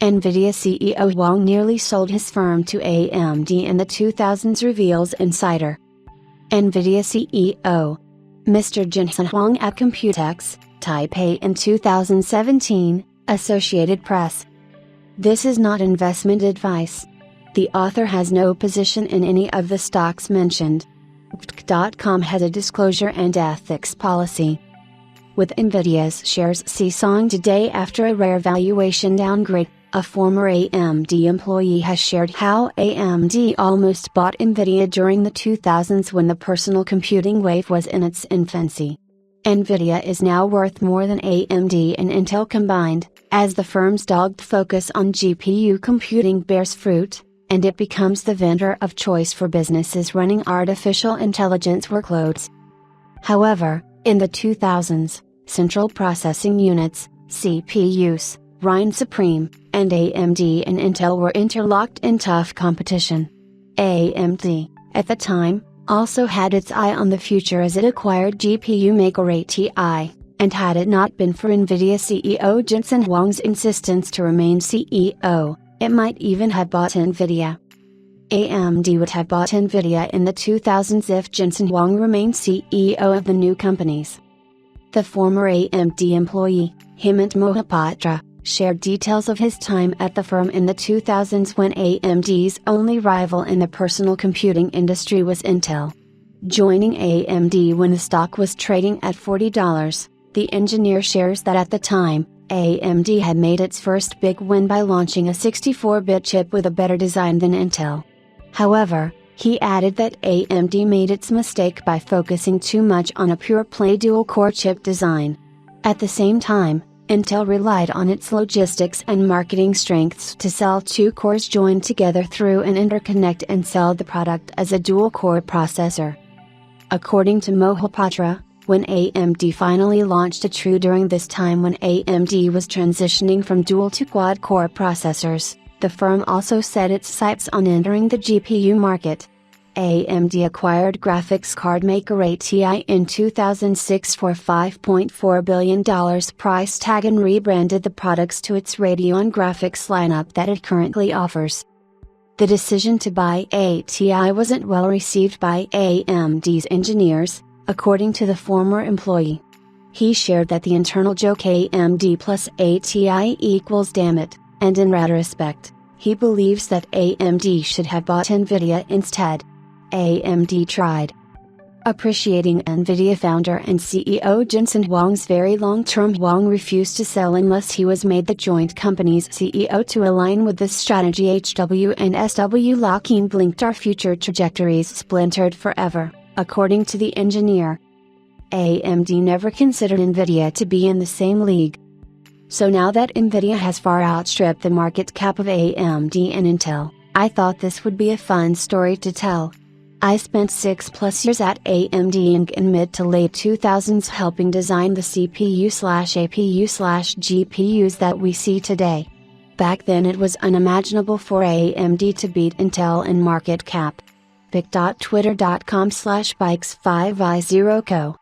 NVIDIA CEO Huang nearly sold his firm to AMD in the 2000s, reveals insider. NVIDIA CEO Mr. Jensen Huang at Computex, Taipei in 2017, Associated Press. This is not investment advice. The author has no position in any of the stocks mentioned. .com has a disclosure and ethics policy. With NVIDIA's shares seesawing today after a rare valuation downgrade, a former AMD employee has shared how AMD almost bought NVIDIA during the 2000s when the personal computing wave was in its infancy. NVIDIA is now worth more than AMD and Intel combined, as the firm's dogged focus on GPU computing bears fruit, and it becomes the vendor of choice for businesses running artificial intelligence workloads. However, in the 2000s, central processing units, CPUs, reigned supreme, and AMD and Intel were interlocked in tough competition. AMD, at the time, also had its eye on the future as it acquired GPU maker ATI, and had it not been for NVIDIA CEO Jensen Huang's insistence to remain CEO, it might even have bought NVIDIA. AMD would have bought NVIDIA in the 2000s if Jensen Huang remained CEO of the new companies. The former AMD employee, Hemant Mohapatra, shared details of his time at the firm in the 2000s when AMD's only rival in the personal computing industry was Intel. Joining AMD when the stock was trading at $40, the engineer shares that at the time, AMD had made its first big win by launching a 64-bit chip with a better design than Intel. However, he added that AMD made its mistake by focusing too much on a pure-play dual-core chip design. At the same time, Intel relied on its logistics and marketing strengths to sell two cores joined together through an interconnect and sell the product as a dual-core processor. According to Mohapatra, when AMD finally launched a true during this time when AMD was transitioning from dual to quad-core processors, the firm also set its sights on entering the GPU market. AMD acquired graphics card maker ATI in 2006 for $5.4 billion price tag and rebranded the products to its Radeon graphics lineup that it currently offers. The decision to buy ATI wasn't well received by AMD's engineers, according to the former employee. He shared that the internal joke AMD plus ATI equals damn it, and in retrospect, he believes that AMD should have bought NVIDIA instead. AMD tried. Appreciating NVIDIA founder and CEO Jensen Huang's very long-term. Huang refused to sell unless he was made the joint company's CEO to align with this strategy. HW and SW Lockheed blinked, our future trajectories splintered forever, according to the engineer. AMD never considered NVIDIA to be in the same league. So now that NVIDIA has far outstripped the market cap of AMD and Intel, I thought this would be a fun story to tell. I spent 6+ years at AMD Inc. in mid to late 2000s helping design the CPU/APU/GPUs that we see today. Back then it was unimaginable for AMD to beat Intel in market cap. pic.twitter.com/bikes5i0co